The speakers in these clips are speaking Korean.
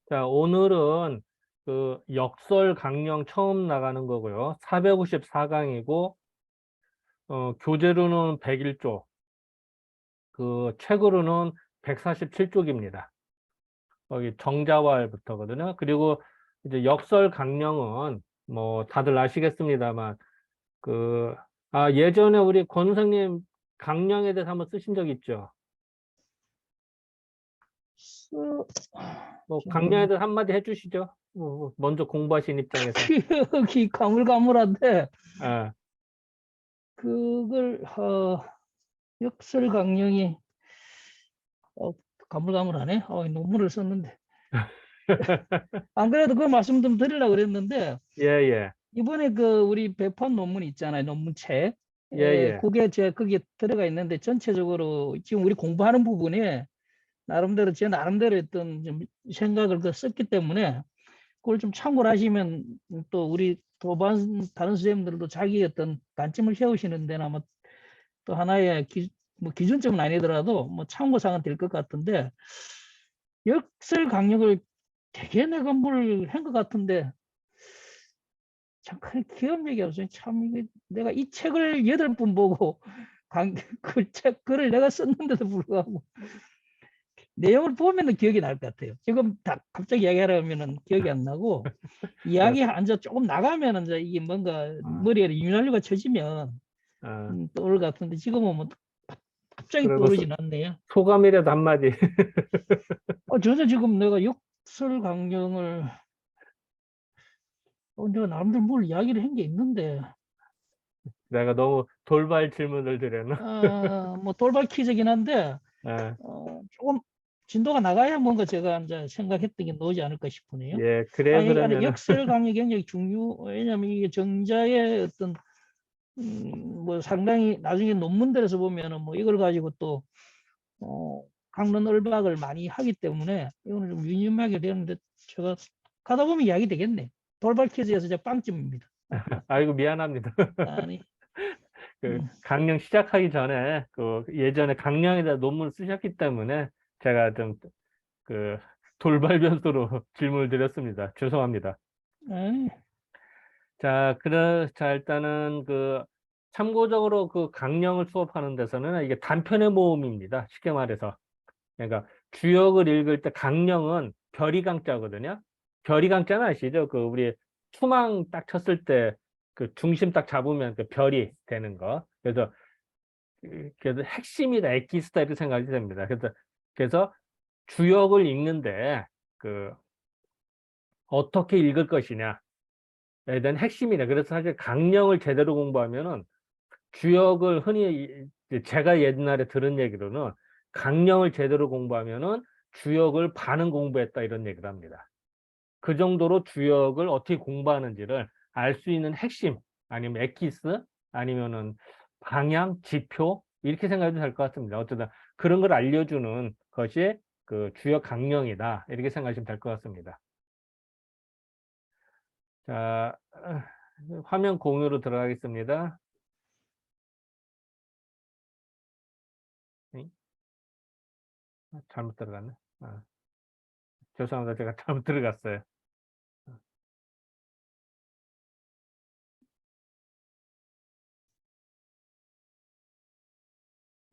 자, 오늘은 그 역설 강령 처음 나가는 거고요. 454강이고, 교재로는 101쪽, 그 책으로는 147쪽입니다. 거기 정자왈부터거든요. 그리고 이제 역설 강령은 뭐 다들 아시겠습니다만, 예전에 우리 권 선생님 강령에 대해서 한번 쓰신 적 있죠? 그, 뭐 강령에 지금 대해서 한마디 해주시죠. 먼저 공부하신 입장에서. 기억이 가물가물한데 아, 그걸 역설 강령이 어, 가물가물하네. 논문을 썼는데 안 그래도 그 말씀 좀 드리려고 그랬는데 예, 예, 이번에 그 우리 배포한 논문 있잖아요. 논문책. 예, 예. 그게 제가 거기에 들어가 있는데 전체적으로 지금 우리 공부하는 부분에 나름대로 제 나름대로 했던 좀 생각을 그 썼기 때문에 그걸 좀 참고를 하시면 또 우리 도반 다른 선생님들도 자기 어떤 단점을 세우시는 데나 뭐 또 하나의 뭐 기준점은 아니더라도 뭐 참고사항은 될 것 같은데 역설 강력을 되게 내가 뭘 한 것 같은데 참 큰 기억력이 없어요. 참 이게 내가 이 책을 8번 보고 글을 내가 썼는데도 불구하고 내용을 보면은 기억이 날 것 같아요. 지금 다 갑자기 이야기하려면은 기억이 안 나고 자, 이야기 앉아 조금 나가면은 이제 이게 뭔가 아, 머리에 윤활유가 쳐지면 아, 떠오를 것 같은데 지금은 뭐 갑자기 그리고 떠오르진 않네요. 소감이라도 한마디. 전혀 지금 내가 역설 강령을 내가 나름대로 뭘 이야기를 한 게 있는데 내가 너무 돌발 질문을 드렸나? 뭐 돌발 퀴즈긴 한데 아, 조금 진도가 나가야 뭔가 제가 이제 생각했던 게 나오지 않을까 싶으네요. 예, 그래, 아니, 그러면은, 역설 강력이 굉장히 왜냐하면 이게 정자의 어떤 뭐 상당히 나중에 논문들에서 보면은 뭐 이걸 가지고 또 강론을박을 많이 하기 때문에 이거는 좀 유념하게 되는데 제가 가다 보면 이야기 되겠네. 돌발 퀴즈에서 제 빵점입니다. 아이고, 미안합니다. 아니, 강령 시작하기 전에, 예전에 강령에 대한 논문을 쓰셨기 때문에 제가 좀, 그, 돌발 변수로 질문을 드렸습니다. 죄송합니다. 아니, 자, 일단은 참고적으로 그 강령을 수업하는 데서는 이게 단편의 모음입니다. 쉽게 말해서. 그러니까 주역을 읽을 때 강령은 별이 강자거든요. 별이 강자는 아시죠? 우리 투망 딱 쳤을 때 그 중심 딱 잡으면 그 별이 되는 거. 그래서 핵심이다, 엑기스다 이렇게 생각이 됩니다. 그래서 주역을 읽는데 그 어떻게 읽을 것이냐에 대한 핵심이다. 그래서 사실 강령을 제대로 공부하면은 주역을 제가 옛날에 들은 얘기로는 강령을 제대로 공부하면은 주역을 반은 공부했다 이런 얘기를 합니다. 그 정도로 주역을 어떻게 공부하는지를 알 수 있는 핵심 아니면 엑기스 아니면은 방향, 지표 이렇게 생각해도 될 것 같습니다. 어쨌든 그런 걸 알려주는 것이 그 주역 강령이다 이렇게 생각하시면 될 것 같습니다. 자, 화면 공유로 들어가겠습니다. 잘못 들어갔네. 죄송합니다. 제가 잘못 들어갔어요.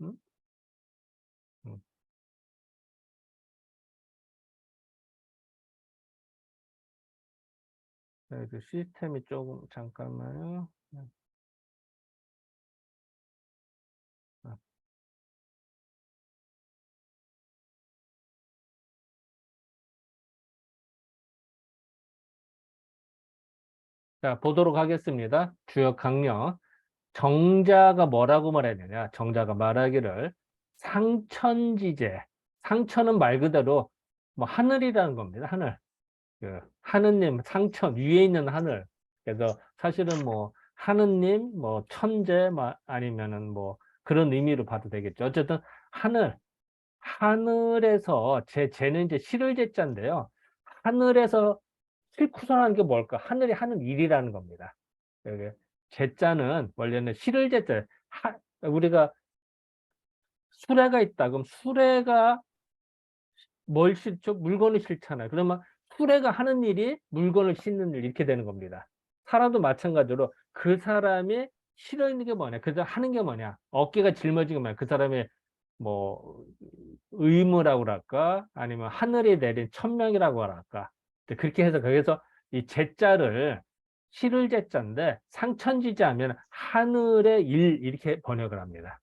음? 음. 시스템이 조금 잠깐만요. 아, 자, 보도록 하겠습니다. 주역 강령. 정자가 뭐라고 말해야 되냐? 정자가 말하기를 상천지제. 상천은 말 그대로 뭐 하늘이라는 겁니다. 하늘. 하느님, 상천, 위에 있는 하늘. 그래서 사실은 뭐 하느님, 뭐 천재, 아니면은 뭐 그런 의미로 봐도 되겠죠. 어쨌든 하늘, 하늘에서 제는 이제 실을 제자인데요. 하늘에서 실쿠선하는 게 뭘까? 하늘이 하는 일이라는 겁니다. 여기 제자는 원래는 실을 제자. 우리가 수레가 있다. 그럼 수레가 뭘 실죠? 물건을 실잖아요. 그러면 수레가 하는 일이 물건을 싣는 일 이렇게 되는 겁니다. 사람도 마찬가지로 그 사람이 실어 있는 게 뭐냐, 그 사람 하는 게 뭐냐, 어깨가 짊어진 게 뭐냐, 그 사람의 뭐 의무라고 할까, 아니면 하늘이 내린 천명이라고 할까. 그렇게 해서 거기서 이 제자를 실을 제자인데 상천지자하면 하늘의 일 이렇게 번역을 합니다.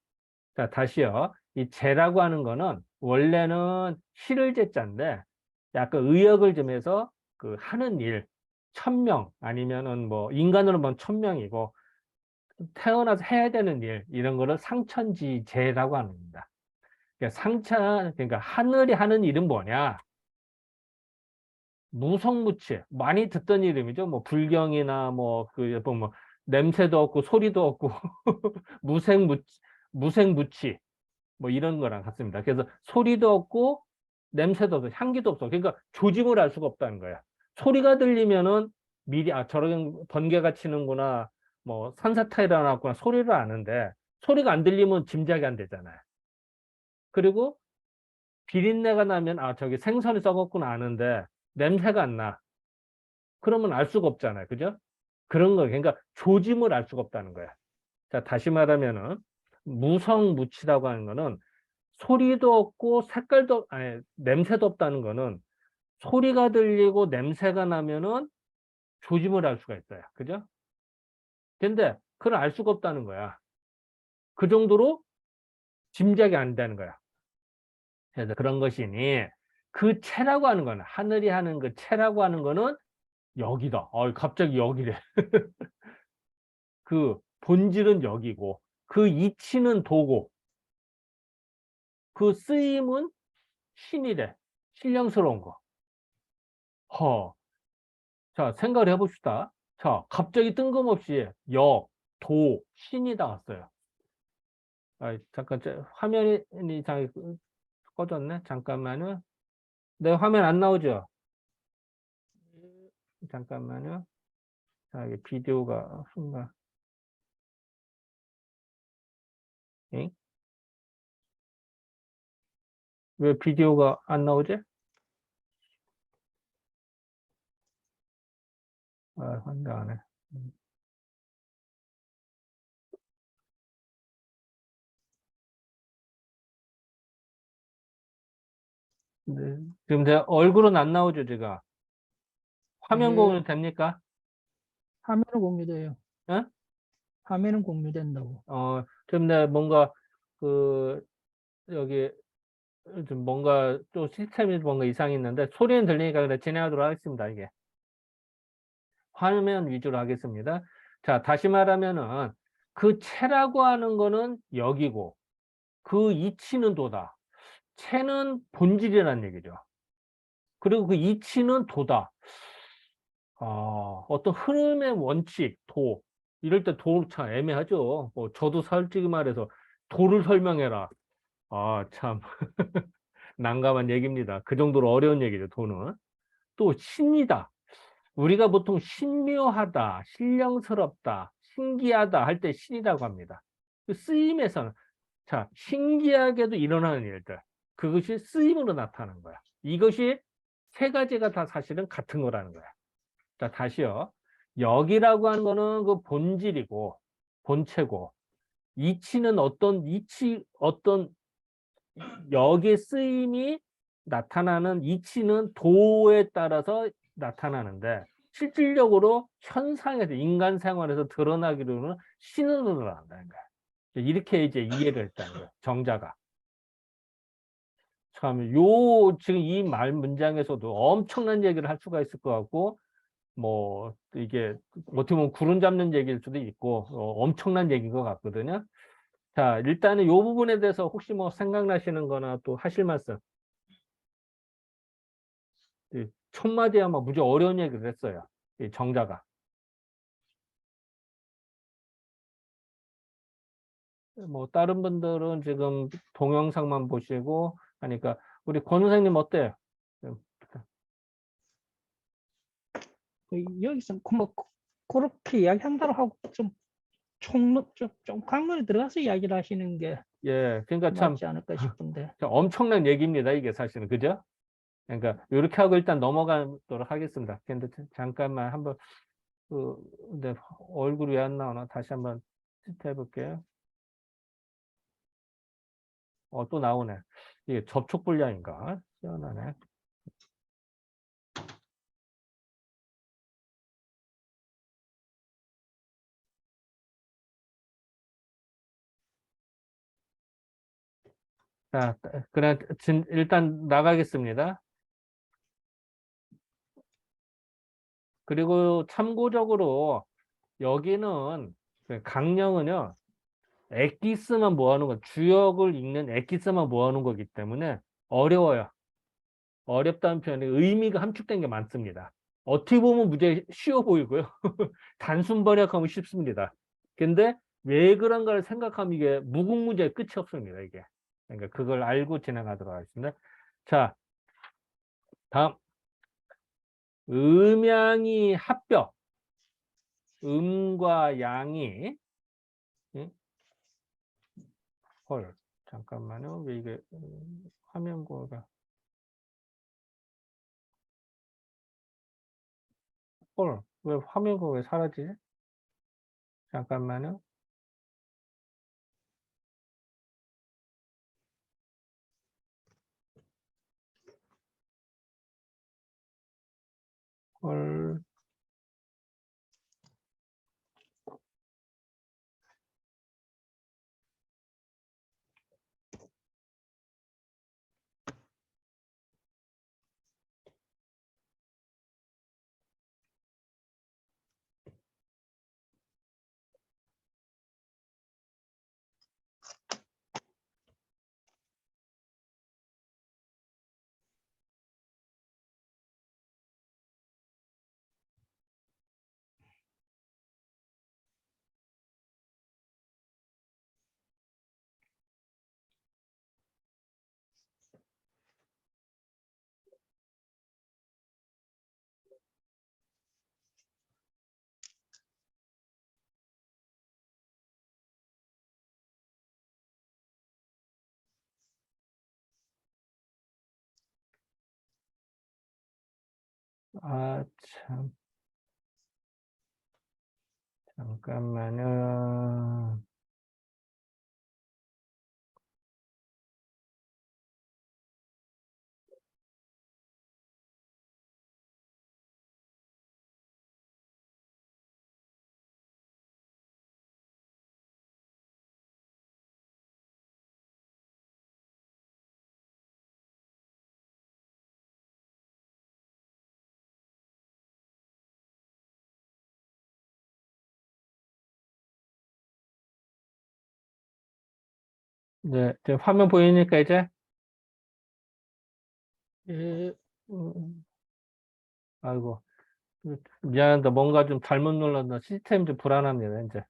자, 다시요. 이 제라고 하는 거는 원래는 실을 제자인데 약간 의역을 좀 해서 그 하는 일, 천명 아니면은 뭐 인간으로 보면 천명이고 태어나서 해야 되는 일 이런 거를 상천지제라고 합니다. 그러니까 그러니까 하늘이 하는 일은 뭐냐? 무성무치 많이 듣던 이름이죠. 뭐 불경이나 뭐 냄새도 없고 소리도 없고 무생무치 뭐 이런 거랑 같습니다. 그래서 소리도 없고 냄새도 없고 향기도 없어. 그러니까 조짐을 알 수가 없다는 거야. 소리가 들리면은 미리 저런 번개가 치는구나, 뭐 산사태 일어났구나 소리를 아는데 소리가 안 들리면 짐작이 안 되잖아요. 그리고 비린내가 나면 저기 생선이 썩었구나 아는데 냄새가 안 나. 그러면 알 수가 없잖아요. 그죠? 그런 거. 그러니까 조짐을 알 수가 없다는 거야. 자, 다시 말하면은 무성무치라고 하는 거는 소리도 없고 색깔도 아니 냄새도 없다는 거는 소리가 들리고 냄새가 나면은 조짐을 알 수가 있어요. 그죠? 근데 그걸 알 수가 없다는 거야. 그 정도로 짐작이 안 되는 거야. 그래서 그런 것이니 그 체라고 하는 거는 하늘이 하는 그 체라고 하는 거는 여기다. 갑자기 여기래. 그 본질은 여기고 그 이치는 도고 그 쓰임은 신이래. 신령스러운 거. 자, 생각을 해봅시다. 자, 갑자기 뜬금없이 도, 신이 나왔어요. 잠깐, 화면이 꺼졌네. 잠깐만요. 내 화면 안 나오죠? 잠깐만요. 자, 이게 비디오가 순간. 엥? 왜 비디오가 안 나오지? 환장하네. 네. 지금 제 얼굴은 안 나오죠, 제가? 화면 예, 공유 됩니까? 화면은 공유돼요. 예? 화면은 공유된다고. 지금 내 뭔가, 그, 여기, 좀 뭔가, 또 시스템이 뭔가 이상이 있는데, 소리는 들리니까 그냥 진행하도록 하겠습니다, 이게. 화면 위주로 하겠습니다. 자, 다시 말하면은, 그 체라고 하는 거는 여기고, 그 이치는 도다. 체는 본질이라는 얘기죠. 그리고 그 이치는 도다. 어떤 흐름의 원칙, 도. 이럴 때 도 참 애매하죠. 저도 솔직히 말해서 도를 설명해라. 참 난감한 얘기입니다. 그 정도로 어려운 얘기죠, 도는. 또 신이다. 우리가 보통 신묘하다, 신령스럽다, 신기하다 할 때 신이라고 합니다. 그 쓰임에서는 자, 신기하게도 일어나는 일들. 그것이 쓰임으로 나타나는 거야. 이것이 세 가지가 다 사실은 같은 거라는 거야. 자, 다시요. 역이라고 하는 거는 그 본질이고, 본체고, 이치는 어떤 역의 쓰임이 나타나는 이치는 도에 따라서 나타나는데, 실질적으로 현상에서, 인간 생활에서 드러나기로는 신으로 나온다는 거야. 이렇게 이제 이해를 했다는 거예요. 정자가. 참, 지금 이 말 문장에서도 엄청난 얘기를 할 수가 있을 것 같고, 뭐 이게 어떻게 보면 구름 잡는 얘기일 수도 있고 엄청난 얘기인 것 같거든요. 자, 일단은 이 부분에 대해서 혹시 뭐 생각나시는 거나 또 하실 말씀. 첫 마디 아마 무지 어려운 얘기를 했어요. 이 정자가. 뭐 다른 분들은 지금 동영상만 보시고 하니까 우리 권 선생님 어때요? 여기서 뭐 그렇게 이야기한다고 하고 좀 강론에 들어가서 이야기를 하시는 게 예, 그러니까 참 맞지 않을까 싶은데. 엄청난 얘기입니다. 이게 사실은 그죠? 그러니까 이렇게 하고 일단 넘어가도록 하겠습니다. 근데 잠깐만 한번 근데 얼굴이 왜 안 나오나 다시 한번 해볼게요. 또 나오네. 이게 접촉 불량인가? 희한하네. 자, 그냥 일단 나가겠습니다. 그리고 참고적으로 여기는 강령은요, 엑기스만 모아놓은 거, 주역을 읽는 엑기스만 모아놓은 거기 때문에 어려워요. 어렵다는 표현에 의미가 함축된 게 많습니다. 어떻게 보면 무지 쉬워 보이고요. 단순 번역하면 쉽습니다. 근데 왜 그런가를 생각하면 이게 무궁무진의 끝이 없습니다. 이게. 그러니까 그걸 알고 진행하도록 하겠습니다. 자, 다음. 음양이 합벽. 음과 양이 예? 헐 잠깐만요. 왜 이게 화면 공유가 헐 왜 화면 공유가 사라지지? 잠깐만요. 헐 참 잠깐만요. 이제 화면 보이니까 이제 예, 아이고 미안한데 뭔가 좀 잘못 눌렀나 시스템 좀 불안합니다. 이제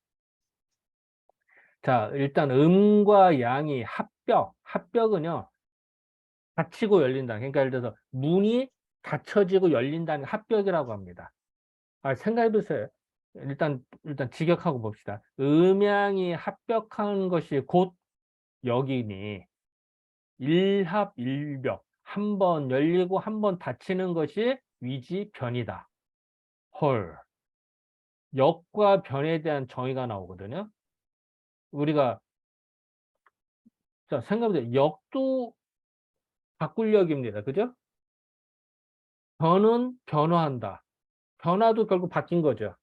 자 일단 음과 양이 합벽은요 닫히고 열린다. 그러니까 예를 들어서 문이 닫혀지고 열린다는 합벽이라고 합니다. 생각해 보세요. 일단 직역하고 봅시다. 음양이 합벽한 것이 곧 역이니 일합일벽 한 번 열리고 한 번 닫히는 것이 위지변이다. 헐. 역과 변에 대한 정의가 나오거든요. 우리가 자 생각해보세요. 역도 바꿀 역입니다. 그죠? 변은 변화한다. 변화도 결국 바뀐 거죠.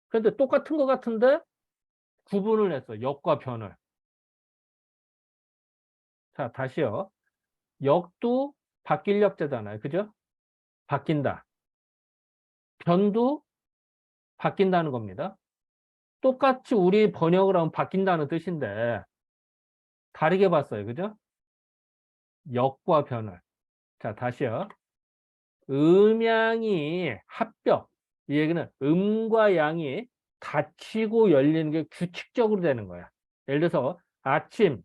그런데 똑같은 것 같은데 구분을 했어. 역과 변을. 자, 다시요. 역도 바뀔 역자잖아요. 그죠? 바뀐다. 변도 바뀐다는 겁니다. 똑같이 우리 번역을 하면 바뀐다는 뜻인데 다르게 봤어요. 그죠? 역과 변을. 자, 다시요. 음양이 합벽. 이 얘기는 음과 양이 닫히고 열리는 게 규칙적으로 되는 거야. 예를 들어서 아침,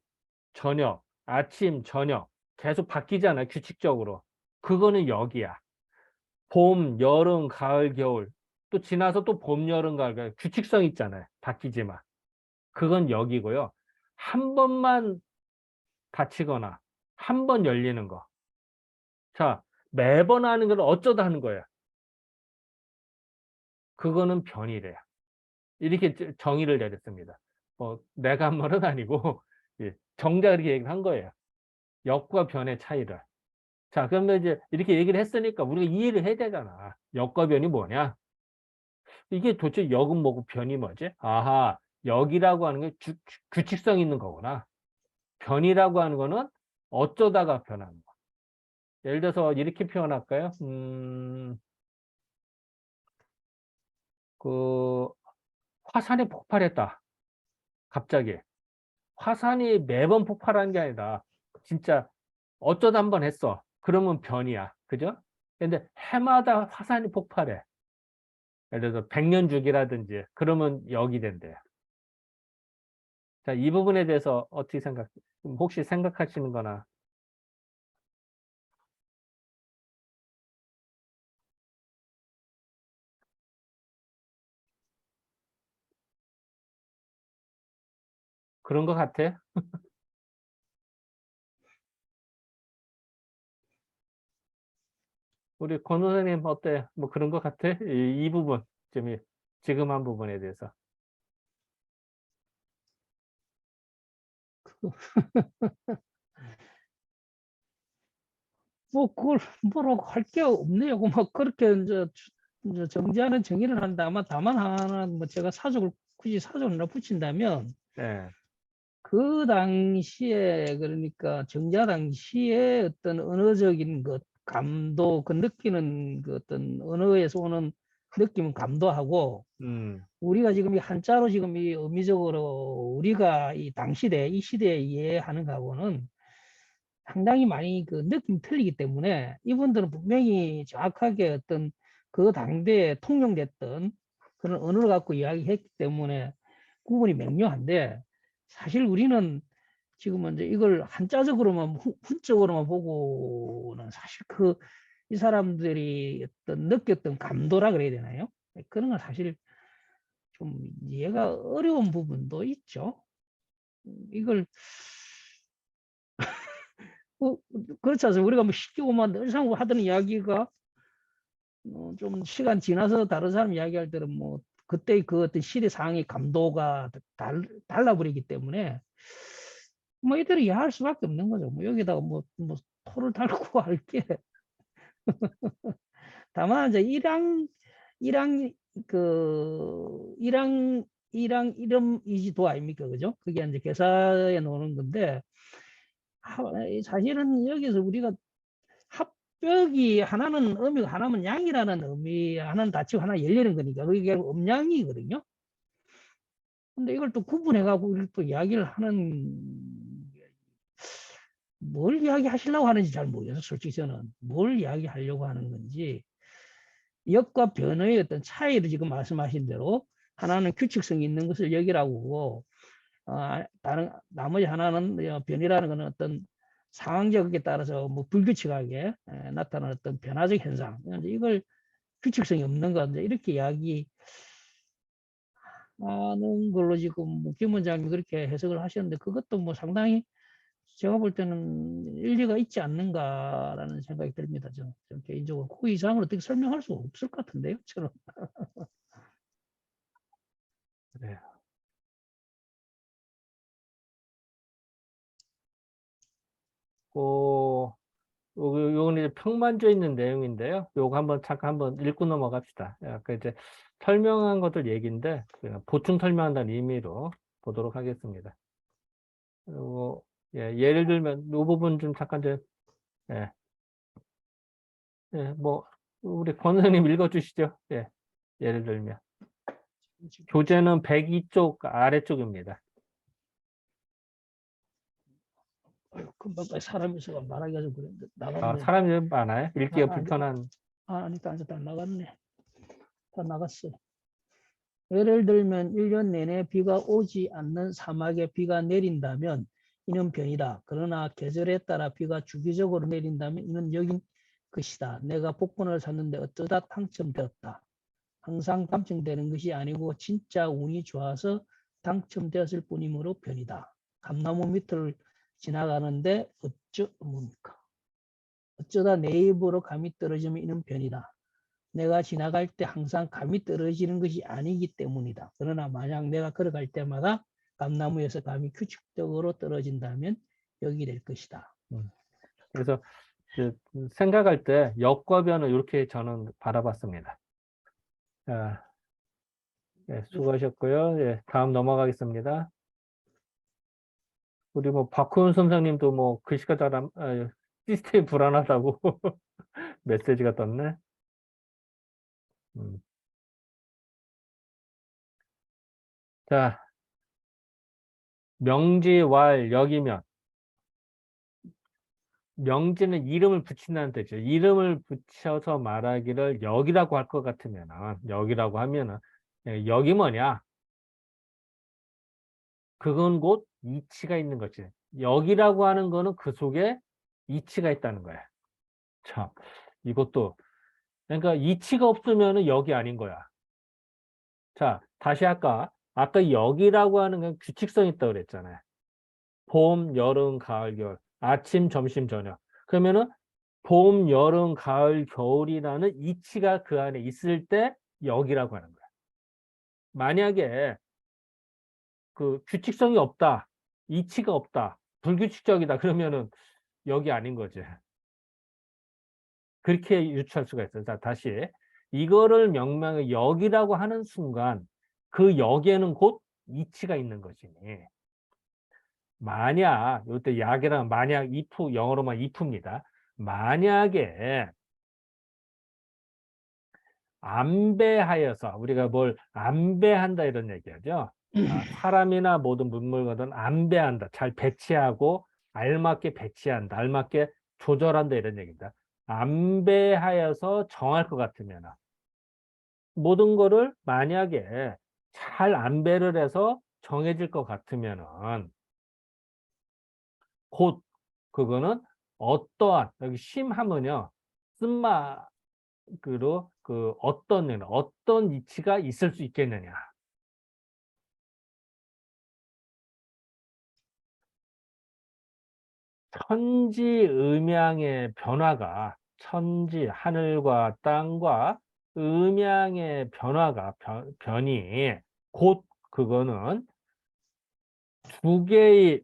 저녁 계속 바뀌잖아요. 규칙적으로. 그거는 역이야. 봄, 여름, 가을, 겨울. 또 지나서 또 봄, 여름, 가을, 겨울. 규칙성 있잖아요. 바뀌지만. 그건 역이고요. 한 번만 닫히거나 한 번 열리는 거. 자, 매번 하는 걸 어쩌다 하는 거예요. 그거는 변이래요. 이렇게 정의를 내렸습니다. 내가 한 말은 아니고 예, 정작 이렇게 얘기를 한 거예요. 역과 변의 차이를. 자, 그러면 이제 이렇게 얘기를 했으니까 우리가 이해를 해야 되잖아. 역과 변이 뭐냐? 이게 도대체 역은 뭐고 변이 뭐지? 아하, 역이라고 하는 게 규칙성 있는 거구나. 변이라고 하는 거는 어쩌다가 변하는 거. 예를 들어서 이렇게 표현할까요? 그 화산이 폭발했다. 갑자기. 화산이 매번 폭발하는 게 아니라 진짜 어쩌다 한 번 했어. 그러면 변이야. 그죠? 근데 해마다 화산이 폭발해. 예를 들어서 100년 주기라든지 그러면 역이 된대요. 자, 이 부분에 대해서 어떻게 혹시 생각하시는 거나 그런 것 같아? 우리 권 선생님 어때? 뭐 그런 것 같아? 이 부분, 지금 한 부분에 대해서. 뭐 그걸 뭐라고 할 게 없네요. 뭐 그렇게 이제 정지하는 정의를 한다. 아마 다만 하나 뭐 제가 사족을 굳이 사족을 하나 붙인다면 네. 그 당시에 그러니까 정자 당시에 어떤 언어적인 것 감도 그 느끼는 그 어떤 언어에서 오는 느낌은 감도하고 음, 우리가 지금 이 한자로 지금 이 의미적으로 우리가 이 당시대 이 시대에 이해하는 거하고는 상당히 많이 그 느낌이 틀리기 때문에 이분들은 분명히 정확하게 어떤 그 당대에 통용됐던 그런 언어를 갖고 이야기했기 때문에 구분이 명료한데 사실 우리는 지금 이제 이걸 한자적으로만 훈적으로만 보고는 사실 그 이 사람들이 어떤 느꼈던 감도라 그래야 되나요? 그런 건 사실 좀 이해가 어려운 부분도 있죠. 이걸 그렇지 않습니까? 우리가 뭐 쉽게 보면 늘상 하던 이야기가 좀 시간 지나서 다른 사람 이야기할 때는 뭐 그때 그 어떤 시대 상황의 감도가 달라버리기 때문에 뭐 이대로 이해할 수밖에 없는 거죠. 뭐 여기다가 뭐 토를 달고 할 게 다만 이제 일항 일항 이름이지도 아닙니까, 그죠? 그게 이제 개사에 놓는 건데 사실은 여기서 우리가 합벽이 하나는 음이고 하나는 양이라는 의미 하나는 닫히고 하나 열리는 거니까 그게 음양이거든요. 근데 이걸 또 구분해 갖고 이걸 또 이야기를 하는 뭘 이야기하시려고 하는지 잘 모르겠어요. 솔직히 저는 뭘 이야기하려고 하는 건지 역과 변의 어떤 차이를 지금 말씀하신 대로 하나는 규칙성이 있는 것을 여기라고 다른 나머지 하나는 변이라는 것은 어떤 상황적에 따라서 뭐 불규칙하게 나타나는 어떤 변화적 현상 이걸 규칙성이 없는 거 이렇게 이야기하는 걸로 지금 김 원장님이 그렇게 해석을 하셨는데 그것도 뭐 상당히 제가 볼 때는 일리가 있지 않는가라는 생각이 듭니다. 저 개인적으로 그 이상으로 어떻게 설명할 수 없을 것 같은데요, 저는. 그래요. 요거는 이제 평만주에 있는 내용인데요. 요거 잠깐 한번 읽고 넘어갑시다. 이제 설명한 것들 얘기인데 그냥 보충 설명한다는 의미로 보도록 하겠습니다. 그리고 예를 들면 이 부분 좀 잠깐 예, 뭐 우리 권 선생님 읽어주시죠. 예를 들면 교재는 102쪽 아래쪽입니다. 금방까지 사람이 있어가 말하기가 좀 그랬는데 아, 나갔네. 사람이 많아요? 읽기가 아, 불편한. 아니, 다 나갔네. 다 나갔어. 예를 들면 1년 내내 비가 오지 않는 사막에 비가 내린다면 이는 변이다. 그러나 계절에 따라 비가 주기적으로 내린다면 이는 여긴 것이다. 내가 복권을 샀는데 어쩌다 당첨되었다. 항상 당첨되는 것이 아니고 진짜 운이 좋아서 당첨되었을 뿐이므로 변이다. 감나무 밑을 지나가는데 어쩌 뭡니까? 어쩌다 내 입으로 감이 떨어지면 이는 변이다. 내가 지나갈 때 항상 감이 떨어지는 것이 아니기 때문이다. 그러나 만약 내가 걸어갈 때마다 감나무에서 감이 규칙적으로 떨어진다면 역이 될 것이다. 그래서 생각할 때 역과 변을 이렇게 저는 바라봤습니다. 자, 예, 수고하셨고요. 예, 다음 넘어가겠습니다. 우리 뭐 박호윤 선생님도 뭐 글씨가 시스템이 불안하다고 메시지가 떴네. 음. 자, 명지, 왈, 역이면 명지는 이름을 붙인다는 뜻이죠. 이름을 붙여서 말하기를 역이라고 할 것 같으면 역이라고 하면은 역이 뭐냐? 그건 곧 이치가 있는 거지. 역이라고 하는 거는 그 속에 이치가 있다는 거야. 참, 이것도 그러니까 이치가 없으면은 역이 아닌 거야. 자, 다시 아까 역이라고 하는 건 규칙성이 있다고 그랬잖아요. 봄, 여름, 가을, 겨울. 아침, 점심, 저녁. 그러면은 봄, 여름, 가을, 겨울이라는 이치가 그 안에 있을 때 역이라고 하는 거야. 만약에 그 규칙성이 없다, 이치가 없다, 불규칙적이다 그러면은 역이 아닌 거지. 그렇게 유추할 수가 있어요. 자, 다시 이거를 명명의 역이라고 하는 순간 그 역에는 곧 이치가 있는 것이니 만약 이때 약이랑 만약 if 영어로만 if입니다. 만약에 안배하여서 우리가 뭘 안배한다 이런 얘기하죠. 사람이나 모든 물건은 안배한다. 잘 배치하고 알맞게 배치한다. 알맞게 조절한다 이런 얘기입니다. 안배하여서 정할 것 같으면 모든 거를 만약에 잘 안배를 해서 정해질 것 같으면은 곧 그거는 어떠한 여기 심하면요 쓴마그로 그 어떤 이치가 있을 수 있겠느냐. 천지음양의 변화가 천지 하늘과 땅과 음양의 변화가 변이 곧 그거는 두 개의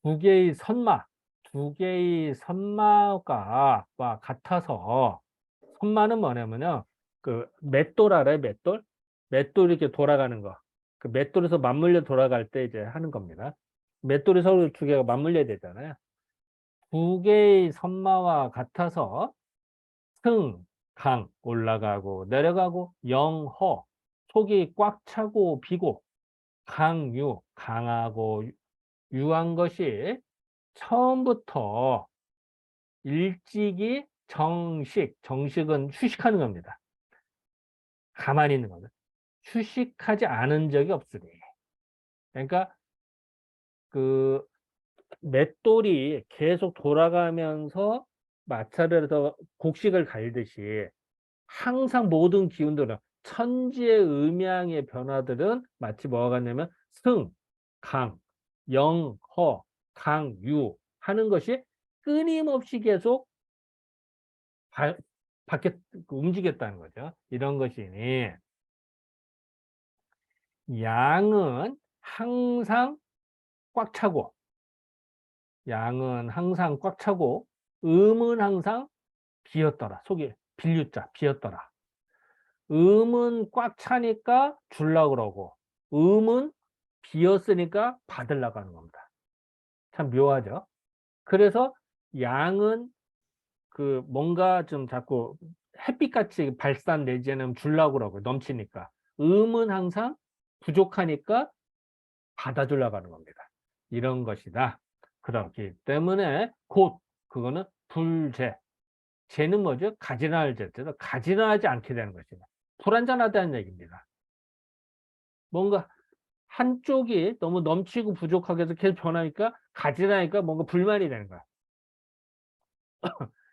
두 개의 선마 두 개의 선마가 같아서 선마는 뭐냐면요 그 맷돌 알아요 맷돌 맷돌 이렇게 돌아가는 거 그 맷돌에서 맞물려 돌아갈 때 이제 하는 겁니다. 맷돌이 서로 두 개가 맞물려야 되잖아요. 두 개의 선마와 같아서 승, 강 올라가고 내려가고 영허 속이 꽉 차고 비고 강유 강하고 유한 것이 처음부터 일찍이 정식은 휴식하는 겁니다. 가만히 있는 겁니다. 휴식하지 않은 적이 없으니. 그러니까 그 맷돌이 계속 돌아가면서 마찰을 해서 곡식을 갈듯이 항상 모든 기운들은 천지의 음양의 변화들은 마치 뭐가 같냐면 승, 강, 영, 허, 강, 유 하는 것이 끊임없이 계속 밖에 움직였다는 거죠. 이런 것이니 양은 항상 꽉 차고 양은 항상 꽉 차고 음은 항상 비었더라. 속이 빌유자 비었더라. 음은 꽉 차니까 줄라 그러고 음은 비었으니까 받으려고 하는 겁니다. 참 묘하죠. 그래서 양은 그 뭔가 좀 자꾸 햇빛같이 발산 내지는 주려고 그러고 넘치니까 음은 항상 부족하니까 받아주려고 하는 겁니다. 이런 것이다. 그렇기 때문에 곧 그거는 불재. 재는 뭐죠? 가지런할 재죠. 가지런하지 않게 되는 것이다. 불완전하다는 얘기입니다. 뭔가 한쪽이 너무 넘치고 부족하게 해서 계속 변하니까 가지런하니까 뭔가 불만이 되는 거야.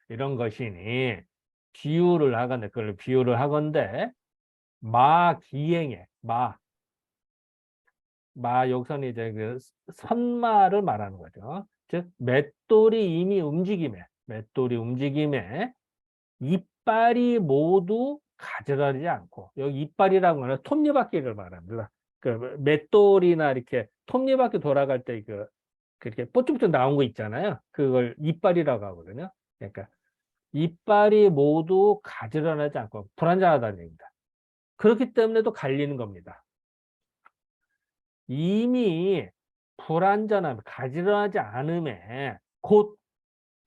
이런 것이니 비유를 하건대 그걸 비유를 하건대 마기행에 마 여기서는 이제 그 선마를 말하는 거죠. 즉 맷돌이 이미 맷돌이 움직임에 이빨이 모두 가지런하지 않고, 여기 이빨이라고 하는 톱니바퀴를 말합니다. 그 맷돌이나 이렇게 톱니바퀴 돌아갈 때 그렇게 뽀쭉뽀쭉 나온 거 있잖아요. 그걸 이빨이라고 하거든요. 그러니까 이빨이 모두 가지런하지 않고 불완전하다는 얘기입니다. 그렇기 때문에 또 갈리는 겁니다. 이미 불완전함, 가지런하지 않음에 곧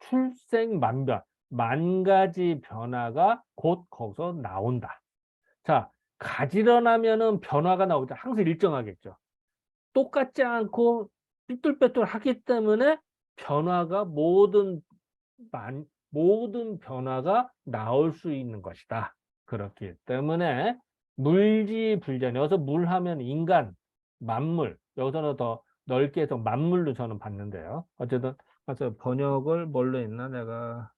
출생만별, 만 가지 변화가 곧 거기서 나온다. 자, 가지런하면은 변화가 나오죠. 항상 일정하겠죠. 똑같지 않고 삐뚤빼뚤 하기 때문에 변화가 모든 변화가 나올 수 있는 것이다. 그렇기 때문에 물지불전, 여기서 물 하면 인간, 만물, 여기서는 더 넓게 해서 만물로 저는 봤는데요. 어쨌든 그래서 번역을 뭘로 했나 내가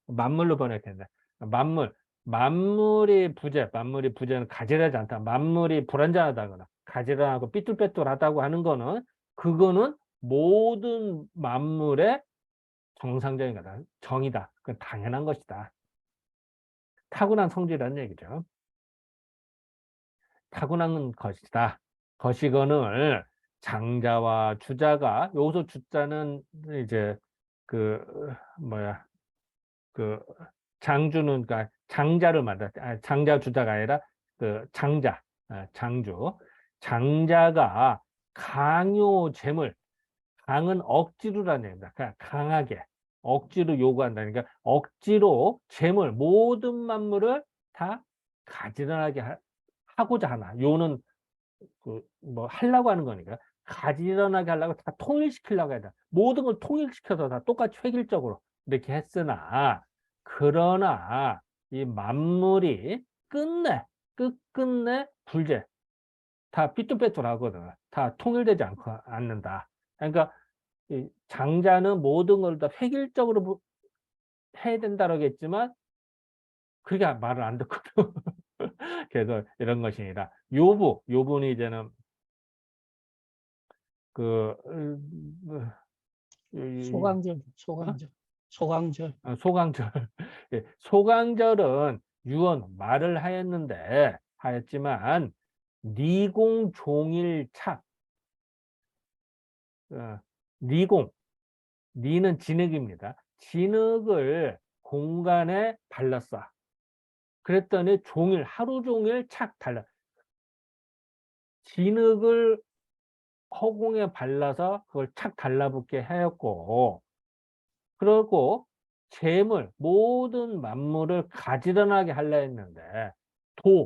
만물로 번역했네. 만물이 부재는 가지런하지 않다. 만물이 불완전하다거나 가지런하고 삐뚤빼뚤하다고 하는 거는 그거는 모든 만물의 정상적인 거다. 정이다. 그건 당연한 것이다. 타고난 성질이라는 얘기죠. 타고난 것이다. 것이건을 장자와 주자가, 여기서 주자는 이제 그 뭐야 그 장주는, 그러니까 장자를 말한다. 장자 주자가 아니라 그 장자, 장주. 장자가 강요잼을, 강은 억지로라는 얘기입니다. 그러니까 강하게 억지로 요구한다. 그러니까 억지로 재물, 모든 만물을 다 가지런하게 하고자 하나. 요는 뭐 하려고 하는 거니까 가지런하게 하려고 다 통일시키려고 해야 돼. 모든 걸 통일시켜서 다 똑같이 획일적으로 이렇게 했으나, 그러나 이 만물이 끝끝내 불재, 다 삐뚤빼뚤하거든. 다 통일되지 않는다. 그러니까 이 장자는 모든 걸 다 획일적으로 해야 된다고 했지만 그게 말을 안 듣거든. 그래서 이런 것이 아니라 요분이 이제는 그 소강절, 어? 소강절. 소강절. 예, 소강절은 유언 말을 하였지만 니공종일착, 니공, 니는 진흙입니다. 진흙을 공간에 발랐어. 그랬더니 하루 종일 착 달라. 진흙을 허공에 발라서 그걸 착 달라붙게 하였고, 그리고 모든 만물을 가지런하게 하려 했는데,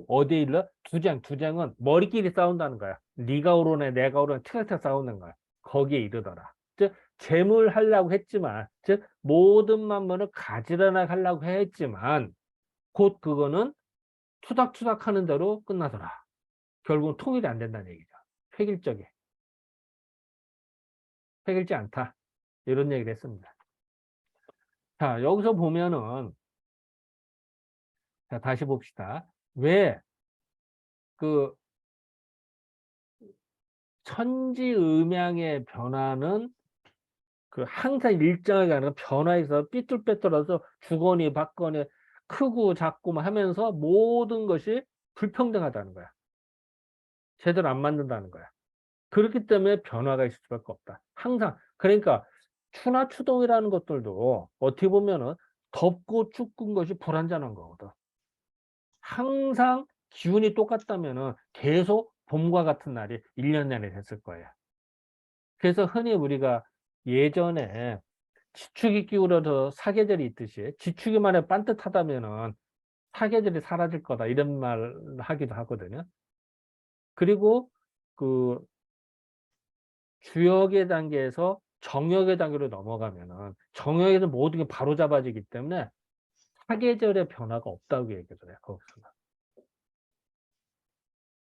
어디에 일러? 두쟁은 머리끼리 싸운다는 거야. 네가 오르네, 내가 오르네, 티격태격 싸우는 거야. 거기에 이르더라. 즉, 재물 하려고 했지만, 즉, 모든 만물을 가지런하게 하려고 했지만, 곧 그거는 투닥투닥 하는 대로 끝나더라. 결국 통일이 안 된다는 얘기죠. 획일적이. 획일지 않다. 이런 얘기를 했습니다. 자, 여기서 보면은, 자, 다시 봅시다. 왜 그 천지음양의 변화는 그 항상 일정하게 하는 변화에서 삐뚤빼뚤해서 주거니 받거니 크고 작고 하면서 모든 것이 불평등하다는 거야. 제대로 안 만든다는 거야. 그렇기 때문에 변화가 있을 수밖에 없다. 항상. 그러니까 추나추동이라는 것들도 어떻게 보면은 덥고 춥은 것이 불완전한 거거든. 항상 기온이 똑같다면은 계속 봄과 같은 날이 1년 내내 됐을 거예요. 그래서 흔히 우리가 예전에 지축이 기울어서 사계절이 있듯이 지축이만에 반듯하다면은 사계절이 사라질 거다, 이런 말 하기도 하거든요. 그리고 그 주역의 단계에서 정역의 단계로 넘어가면은 정역에서 모든 게 바로 잡아지기 때문에 사계절의 변화가 없다고 얘기를 해요. 거기서는.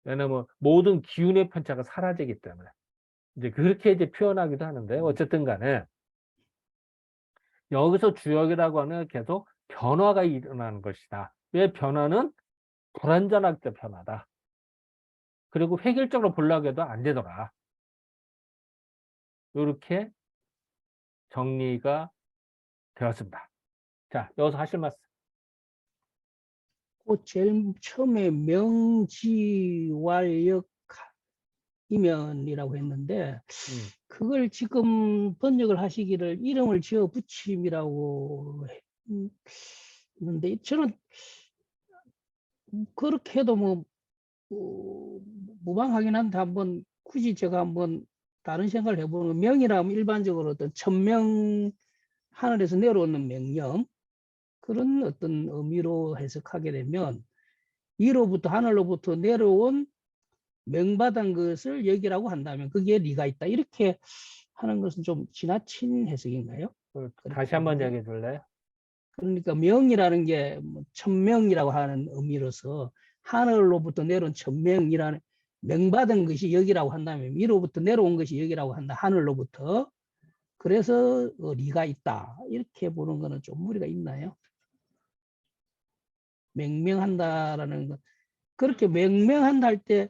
왜냐면 모든 기운의 편차가 사라지기 때문에. 이제 그렇게 이제 표현하기도 하는데, 어쨌든 간에 여기서 주역이라고 하는 계속 변화가 일어나는 것이다. 왜 변화는 불완전할 때 변화다. 그리고 획일적으로 보려고 해도 안 되더라. 이렇게 정리가 되었습니다. 자, 여기서 하실 말씀. 그 제일 처음에 명지왈역 이면이라고 했는데 그걸 지금 번역을 하시기를 이름을 지어 붙임이라고 했는데 저는 그렇게 해도 뭐 무방하긴 한데 한번 굳이 제가 한번 다른 생각을 해보는 거, 명이라면 일반적으로 어떤 천명 하늘에서 내려오는 명령 그런 어떤 의미로 해석하게 되면 위로부터 하늘로부터 내려온 명받은 것을 여기라고 한다면 그게 리가 있다 이렇게 하는 것은 좀 지나친 해석인가요? 다시 한번 이야기해 줄래요? 그러니까 명이라는 게 뭐 천명이라고 하는 의미로서 하늘로부터 내려온 천명이라는 명받은 것이 여기라고 한다면 위로부터 내려온 것이 여기라고 한다. 하늘로부터. 그래서 리가 있다. 이렇게 보는 거는 좀 무리가 있나요? 맹명한다라는 거. 그렇게 맹명한다 할 때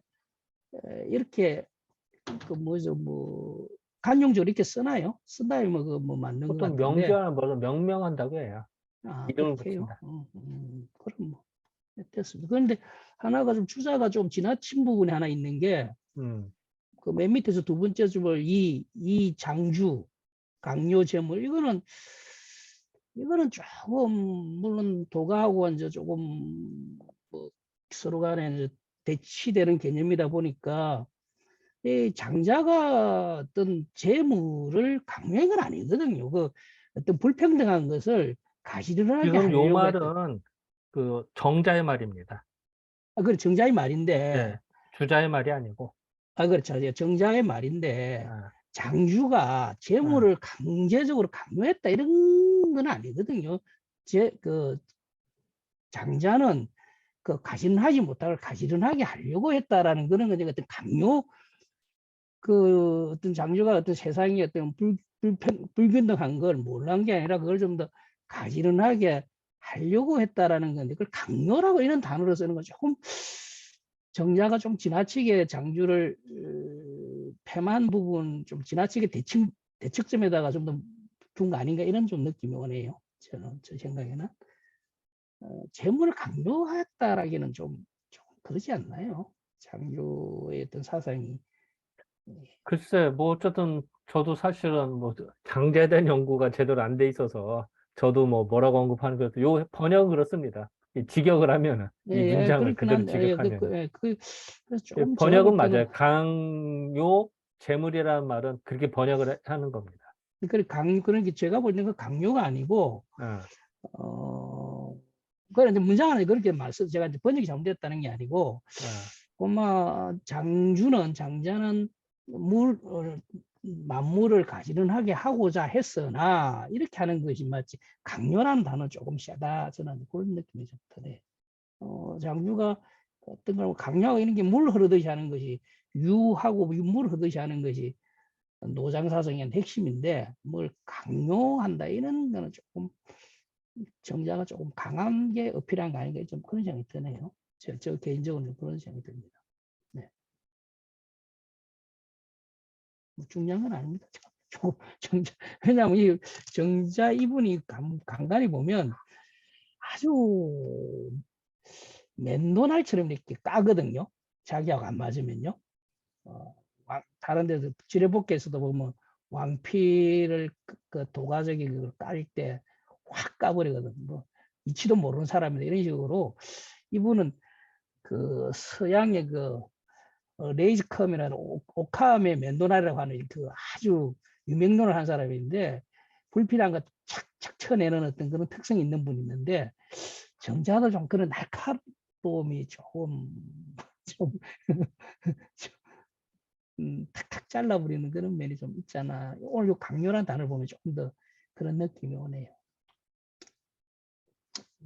이렇게 그 뭐죠 뭐 간용적으로 이렇게 쓰나요? 쓴다면 뭐 맞는 것 보통 같은데. 명제하는 뭐를 명명한다고 해요. 아 이름을 그렇게 해요. 붙인다. 그럼 뭐 됐습니다. 그런데 하나가 좀 주자가 좀 지나친 부분이 하나 있는 게 그 맨 밑에서 두 번째 줄을 이 장주 강요 재물 이거는 조금 물론 도가하고 이제 조금 뭐 서로 간에 이제 대치되는 개념이다 보니까 이 장자가 어떤 재물을 강요한 건 아니거든요. 그 어떤 불평등한 것을 가시르하게 지금 요 하려고 했던. 말은 그 정자의 말입니다. 아, 그래 정자의 말인데. 예, 주자의 말이 아니고. 아, 그렇죠. 정자의 말인데 아, 장주가 아. 재물을 강제적으로 강요했다 이런 건 아니거든요. 그 장자는 그 가시른하지 못하고 가시른하게 하려고 했다라는 그런 건 어떤 강요 그 어떤 장주가 어떤 세상에 어떤 불균등한 걸 몰란 게 아니라 그걸 좀 더 가시른하게 하려고 했다라는 건데 그걸 강요라고 이런 단어로 쓰는 건 조금 정자가 좀 지나치게 장주를 폐만 부분 좀 지나치게 대척점에다가 좀 더 둔 거 아닌가 이런 좀 느낌이 오네요. 저는 제 생각에는 재물을 강요했다라기는 좀 그러지 않나요? 장주의 어떤 사상이. 글쎄, 뭐 어쨌든 저도 사실은 뭐 장제된 연구가 제대로 안 돼 있어서 저도 뭐 뭐라고 언급하는 것도 요 번역은 그렇습니다. 이 직역을 하면은 이 예, 문장을 그렇긴 그대로 한데, 직역하면은 그래서 조금 제가 볼 번역은 때는, 맞아요. 강요 재물이라는 말은 그렇게 번역을 하는 겁니다. 그런 게 제가 볼 때는 그 강요가 아니고, 아, 어, 그래, 이제 문장 안에 그렇게 제가 이제 번역이 잘못됐다는 게 아니고, 아. 장자는 만물을 가지런하게 하고자 했으나, 이렇게 하는 것이 맞지, 강요라는 단어 조금 세다, 저는 그런 느낌이 좀 드네요. 장주가 어떤 걸 강요하고 이런 게 물 흐르듯이 하는 것이 유하고 물 흐르듯이 하는 것이 노장사성의 핵심인데 뭘 강요한다 이런 거는 조금 정자가 조금 강한 게 어필한 거 아닌가 좀 그런 생각이 드네요. 저 개인적으로 그런 생각이 듭니다. 네. 뭐 중요한 건 아닙니다. 정자, 왜냐하면 이 정자 이분이 간간히 보면 아주 맨도날처럼 이렇게 까거든요. 자기하고 안 맞으면요. 다른 데서 지뢰복귀에서도 보면 왕피를 그 도가적이 그걸 깔 때 확 까버리거든. 뭐 이치도 모르는 사람이다 이런 식으로 이분은 그 서양의 그 레이즈컴이라는 오캄의 맨도날이라고 하는 그 아주 유명론을 한 사람인데 불필요한 거 착착 쳐내는 어떤 그런 특성이 있는 분이 있는데 정자도 좀 그런 날카로움이 좀 탁탁 잘라버리는 그런 면이 좀 있잖아. 오늘 요 강렬한 단어를 보면 조금 더 그런 느낌이 오네요.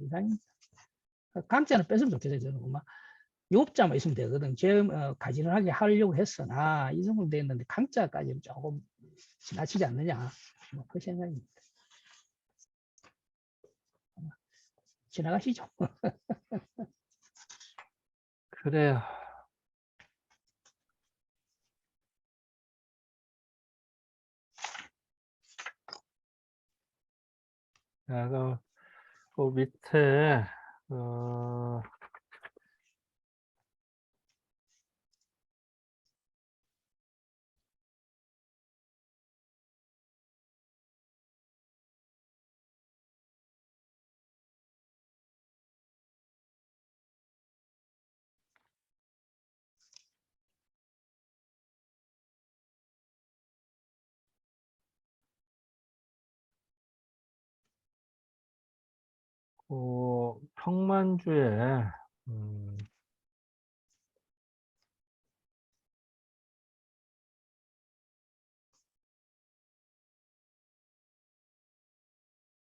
이상입니다. 강자는 뺐으면 좋겠어요. 저는 막 요자만 있으면 되거든. 가지런하게 하려고 했으나 이 정도 됐는데 강자까지는 조금 지나치지 않느냐. 뭐그 생각입니다. 지나가시죠. 그래요. 자, 그럼 그 밑에 어, 평만주에 음,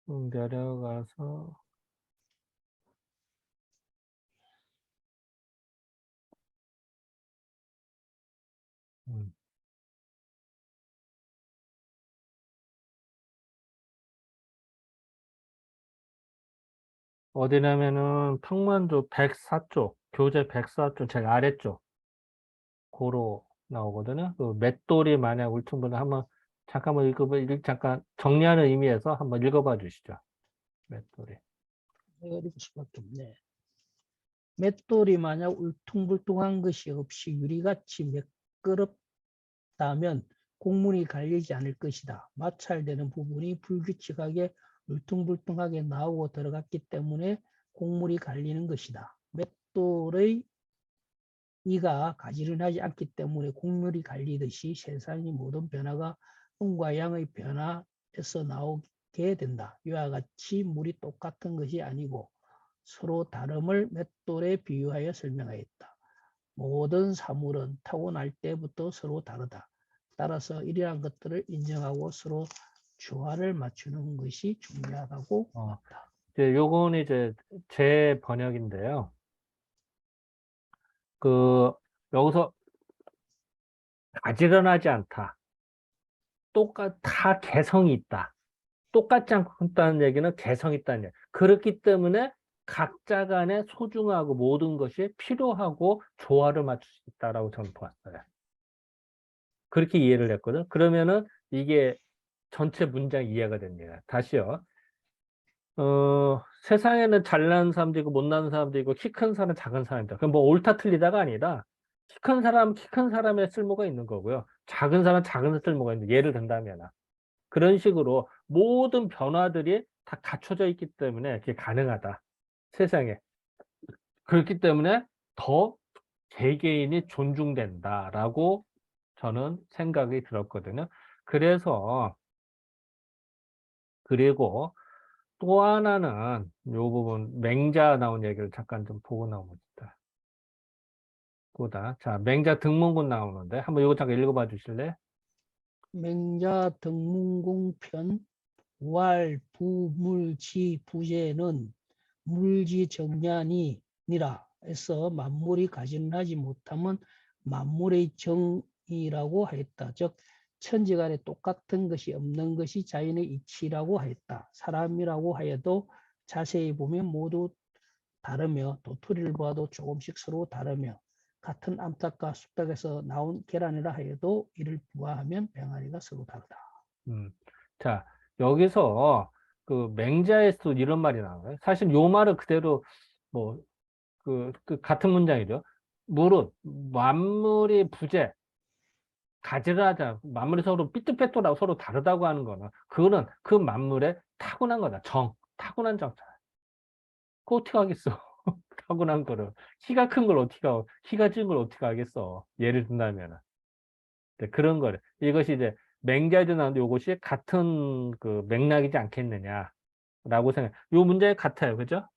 좀 내려가서 음, 어디냐면은 평만주 104쪽, 교재 104쪽 제일 아래쪽 고로 나오거든요. 그 맷돌이 만약 울퉁불퉁 한번 잠깐만 잠깐 정리하는 의미에서 한번 읽어봐 주시죠. 맷돌이. 읽을 수밖에 없네. 맷돌이 만약 울퉁불퉁한 것이 없이 유리같이 매끄럽다면 곡물이 갈리지 않을 것이다. 마찰되는 부분이 불규칙하게 울퉁불퉁하게 나오고 들어갔기 때문에 곡물이 갈리는 것이다. 맷돌의 이가 가지런하지 않기 때문에 곡물이 갈리듯이 세상의 모든 변화가 음과 양의 변화에서 나오게 된다. 이와 같이 물이 똑같은 것이 아니고 서로 다름을 맷돌에 비유하여 설명하였다. 모든 사물은 타고날 때부터 서로 다르다. 따라서 이러한 것들을 인정하고 서로 조화를 맞추는 것이 중요하다고 봤다. 이제 요건 이제 제 번역인데요. 그 여기서 가지런하지 않다. 다 개성이 있다. 똑같지 않다는 얘기는 개성이 있다는 얘기. 그렇기 때문에 각자 간의 소중하고 모든 것이 필요하고 조화를 맞출 수 있다라고 저는 보았어요. 그렇게 이해를 했거든. 그러면은 이게 전체 문장 이해가 됩니다. 다시요. 세상에는 잘나는 사람도 있고 못나는 사람도 있고 키 큰 사람, 작은 사람이다. 그럼 뭐 옳다 틀리다가 아니라 키 큰 사람, 키 큰 사람의 쓸모가 있는 거고요. 작은 사람, 작은 쓸모가 있는 예를 든다면 그런 식으로 모든 변화들이 다 갖춰져 있기 때문에 그게 가능하다. 세상에. 그렇기 때문에 더 개개인이 존중된다라고 저는 생각이 들었거든요. 그래서 그리고 또 하나는 요 부분 맹자 나온 얘기를 잠깐 좀 보고 나옵니다. 자, 맹자 등문군 나오는데 한번 이거 잠깐 읽어봐 주실래? 맹자 등문공편 왈, 부, 물, 지, 부재는 물지정년이니라 해서 만물이 가진하지 못하면 만물의 정이라고 하였다. 즉 천지간에 똑같은 것이 없는 것이 자연의 이치라고 하였다. 사람이라고 하여도 자세히 보면 모두 다르며 도토리를 보아도 조금씩 서로 다르며 같은 암탉과 쑥닭에서 나온 계란이라 하여도 이를 부화하면 병아리가 서로 다르다. 음. 자, 여기서 그 맹자에서도 이런 말이 나와요. 사실 요 말은 그대로 뭐 그 같은 문장이죠. 물은 만물이 부재, 가지런하자. 만물이 서로 삐뚤빼뚤하고 서로 다르다고 하는 거는 그거는 그 만물의 타고난 거다. 타고난 정자. 그거 어떻게 하겠어? 타고난 거를. 키가 큰 걸 어떻게 하고, 키가 작은 걸 어떻게 하겠어? 예를 든다면은. 네, 그런 거를. 이것이 이제 맹자에도 나오는데 이것이 같은 그 맥락이지 않겠느냐라고 생각. 요 문제 같아요. 그죠?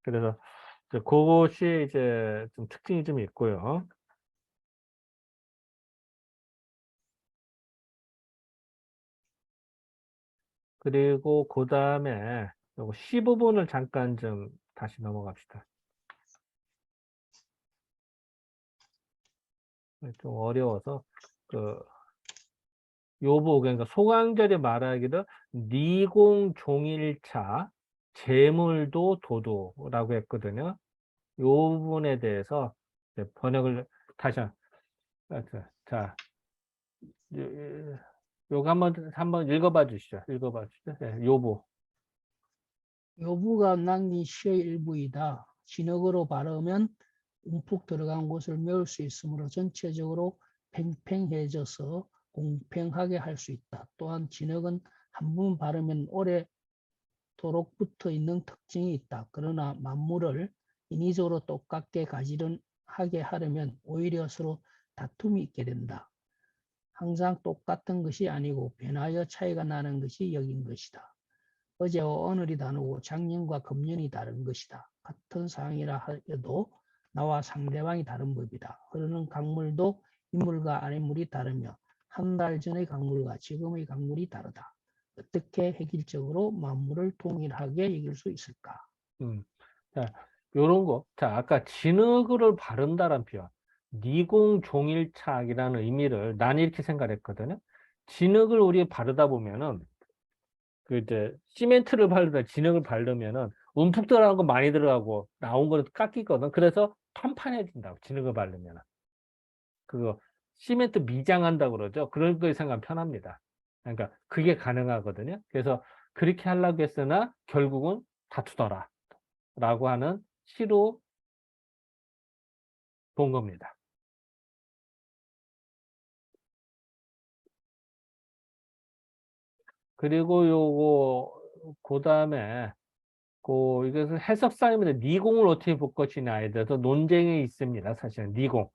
그래서 이제 그것이 이제 좀 특징이 좀 있고요. 그리고 그 다음에 요거 C 부분을 잠깐 좀 다시 넘어갑시다. 좀 어려워서 그 요부 그러니까 소강절이 말하기를 니공종일차 재물도 도도라고 했거든요. 요 부분에 대해서 이제 번역을 다시 자 요거 한번 읽어봐 주시죠. 읽어봐 주시죠. 네, 요부 요부가 남긴 시의 일부이다. 진흙으로 바르면 움푹 들어간 곳을 메울 수 있으므로 전체적으로 팽팽해져서 공평하게 할 수 있다. 또한 진흙은 한 번 바르면 오래도록 붙어 있는 특징이 있다. 그러나 만물을 인위적으로 똑같게 가지런하게 하려면 오히려 서로 다툼이 있게 된다. 항상 똑같은 것이 아니고 변하여 차이가 나는 것이 여긴 것이다. 어제와 오늘이 다르고 작년과 금년이 다른 것이다. 같은 상황이라 하여도 나와 상대방이 다른 법이다. 흐르는 강물도 윗물과 아랫물이 다르며 한 달 전의 강물과 지금의 강물이 다르다. 어떻게 획일적으로 만물을 동일하게 여길 수 있을까? 자, 요런 거. 자, 아까 진흙을 바른다란 표현. 니공종일착이라는 의미를 난 이렇게 생각했거든요. 진흙을 우리 바르다 보면은 그 이제 시멘트를 바르다 진흙을 바르면은 움푹 들어간 거 많이 들어가고 나온 거는 깎이거든. 그래서 판판해진다고 진흙을 바르면은. 그거 시멘트 미장한다고 그러죠. 그런 거에 생각하면 편합니다. 그러니까 그게 가능하거든요. 그래서 그렇게 하려고 했으나 결국은 다투더라 라고 하는 시로 본 겁니다. 그리고 요거 그다음에 이것은 해석사입니다. 니공을 어떻게 볼 것이냐에 대해서 논쟁이 있습니다. 사실은 니공.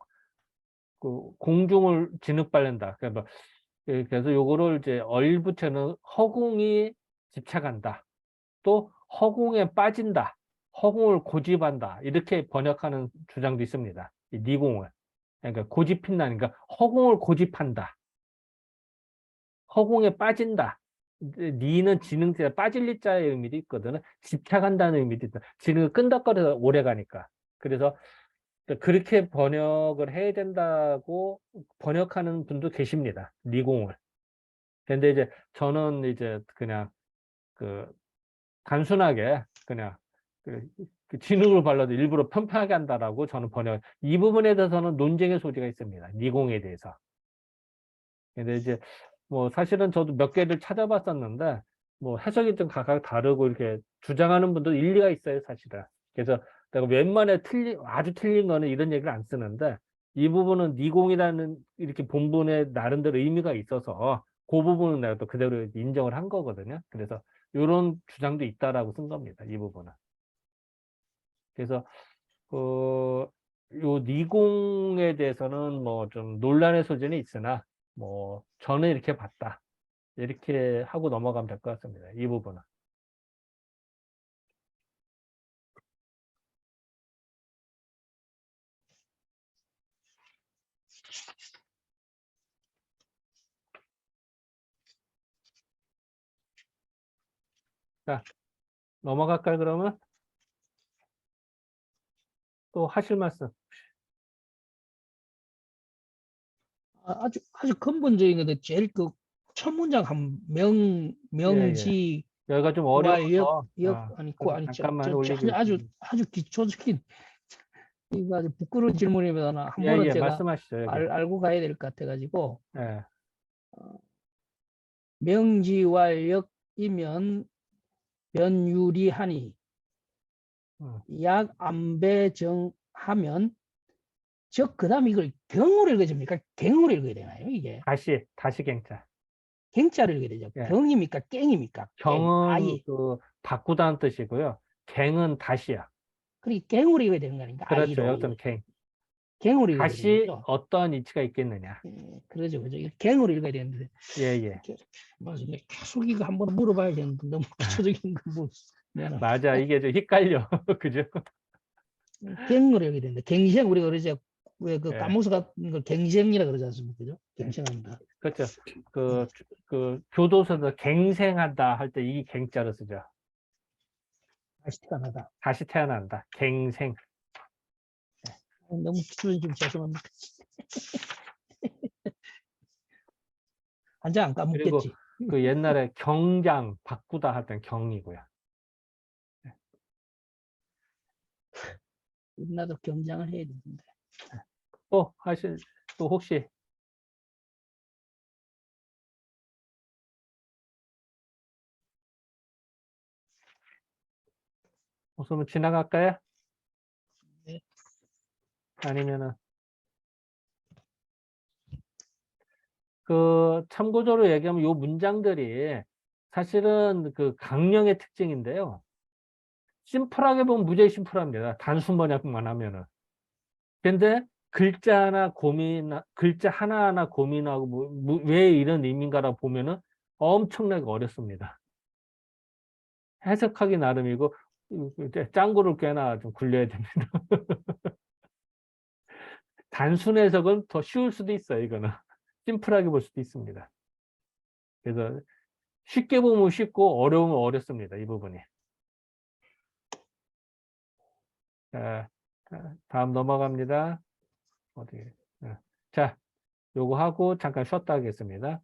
공중을 진흙 밟는다. 그래서 요거를 이제 얼붙여는 허공이 집착한다. 또 허공에 빠진다. 허공을 고집한다. 이렇게 번역하는 주장도 있습니다. 이 니공을. 그러니까 고집힌다니까 허공을 고집한다. 허공에 빠진다. 니는 지능자 빠질 리자의 의미도 있거든요. 집착한다는 의미도 있다. 지능을 끈덕거려서 오래 가니까. 그래서 그렇게 번역을 해야 된다고 번역하는 분도 계십니다. 니공을. 근데 이제 저는 이제 그냥 그 단순하게 그냥 그 진흙을 발라도 일부러 편편하게 한다라고 저는 번역. 이 부분에 대해서는 논쟁의 소지가 있습니다. 니공에 대해서. 근데 이제 뭐 사실은 저도 몇 개를 찾아봤었는데 뭐 해석이 좀 각각 다르고 이렇게 주장하는 분도 일리가 있어요, 사실은. 그래서 내가 웬만해 아주 틀린 거는 이런 얘기를 안 쓰는데 이 부분은 니공이라는 이렇게 본문에 나름대로 의미가 있어서 그 부분은 내가 또 그대로 인정을 한 거거든요. 그래서 이런 주장도 있다라고 쓴 겁니다. 이 부분은. 그래서 요 니공에 대해서는 뭐 좀 논란의 소지는 있으나 뭐 저는 이렇게 봤다. 이렇게 하고 넘어가면 될 것 같습니다. 이 부분은. 자, 넘어갈까요, 그러면? 또 하실 말씀. 아주 근본적인 건데 제일 그 첫 문장 한 예, 예. 명지와 여기가 좀 역, 어려워서, 아니 그 그래서 아니 잠깐만 아주 올리겠습니다. 아주 기초적인 이거 아주 부끄러운 질문이면 한 예, 번은 예, 제가 말씀하시죠, 여기. 알고 가야 될 것 같아가지고 예, 명지왈역이면 변유리하니 음. 약 안배정하면 즉 그다음 이걸 경으로 읽어집니까? 갱으로 읽어야 되나요? 이게 다시 갱자. 갱자를 읽어야 되죠. 예. 경입니까? 갱입니까? 갱 경은 아이 바꾸다는 뜻이고요. 갱은 다시야. 그러니까 갱으로 읽어야 되는 거 아닌가? 그렇죠. 아이로 여기서는 갱. 갱으로 읽어야 되는 다시 거죠. 어떠한 이치가 있겠느냐. 그러죠, 그죠. 갱으로 읽어야 되는데 예, 예. 맞아. 계속 이거 한번 물어봐야 되는데 너무 기초적인 거 미안합니다. 맞아. 이게 좀 헷갈려. 그죠? 갱으로 읽어야 되는데 갱생 우리가 그러죠. 왜 그 예. 까무스 같은 걸 갱생이라 그러지 않습니까? 그죠? 예. 갱생한다. 그렇죠. 교도소에서 갱생한다 할 때 이 갱자를 쓰죠. 다시 태어나다. 다시 태어난다. 갱생. 너무 기초적인 좀 죄송합니다. 한 장 안 그리고 까먹겠지. 그 옛날에 경장 바꾸다 할 땐 경이고요. 나도 경장을 해야 되는데. 또 또 혹시 그러면 지나갈까요? 네. 아니면은 그 참고적으로 얘기하면 요 문장들이 사실은 그 강령의 특징인데요. 심플하게 보면 무지하게 심플합니다. 단순 번역만 하면은. 근데 글자 하나하나 고민하고 왜 이런 의미인가라 보면은 엄청나게 어렵습니다. 해석하기 나름이고 이제 짱구를 꽤나 좀 굴려야 됩니다. 단순 해석은 더 쉬울 수도 있어요, 이거는. 심플하게 볼 수도 있습니다. 그래서 쉽게 보면 쉽고 어려우면 어렵습니다, 이 부분이. 자, 다음 넘어갑니다. 어디? 자, 요거 하고 잠깐 쉬었다 하겠습니다.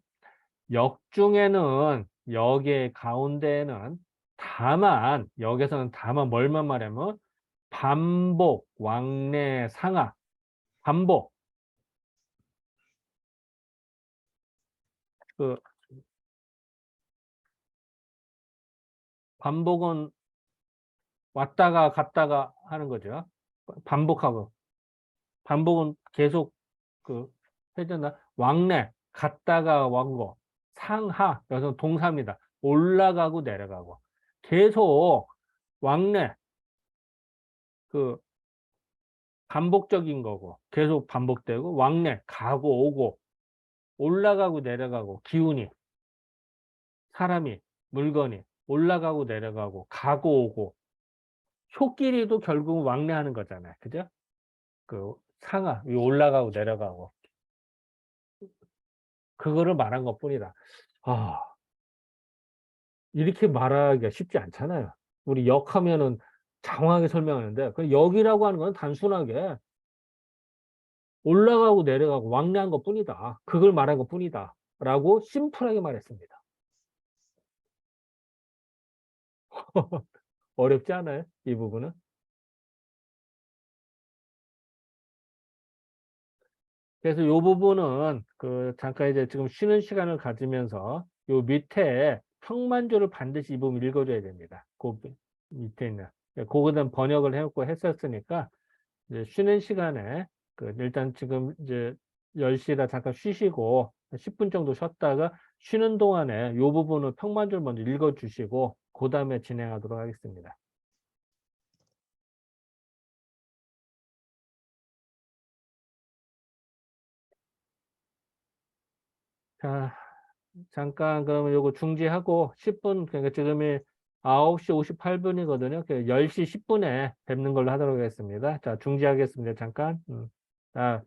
역 중에는 역의 가운데에는 다만 역에서는 다만 뭘만 말하면 반복, 왕래, 상하, 반복. 그 반복은 왔다가 갔다가 하는 거죠. 반복하고 반복은 계속 그 회전다. 왕래 갔다가 왕고 상하 여기서 동사입니다. 올라가고 내려가고 계속 왕래 그 반복적인 거고 계속 반복되고 왕래 가고 오고 올라가고 내려가고 기운이 사람이 물건이 올라가고 내려가고 가고 오고 효끼리도 결국은 왕래하는 거잖아요. 그죠? 그 상하 위 올라가고 내려가고 그거를 말한 것뿐이다. 아, 이렇게 말하기가 쉽지 않잖아요. 우리 역하면은 장황하게 설명하는데 그 역이라고 하는 건 단순하게 올라가고 내려가고 왕래한 것뿐이다. 그걸 말한 것뿐이다. 라고 심플하게 말했습니다. 어렵지 않아요? 이 부분은? 그래서 이 부분은 그 잠깐 이제 지금 쉬는 시간을 가지면서 요 밑에 평만조를 반드시 이 부분 읽어줘야 됩니다. 그 밑에 있는. 그거에 대한 번역을 해놓고 했었으니까 이제 쉬는 시간에 그 일단 지금 이제 10시라 잠깐 쉬시고 10분 정도 쉬었다가 쉬는 동안에 요 부분을 평만조를 먼저 읽어주시고 그 다음에 진행하도록 하겠습니다. 자, 잠깐 그러면 요거 중지하고 10분 그러니까 지금이 9시 58분이거든요. 10시 10분에 뵙는 걸로 하도록 하겠습니다. 자, 중지하겠습니다. 잠깐. 자,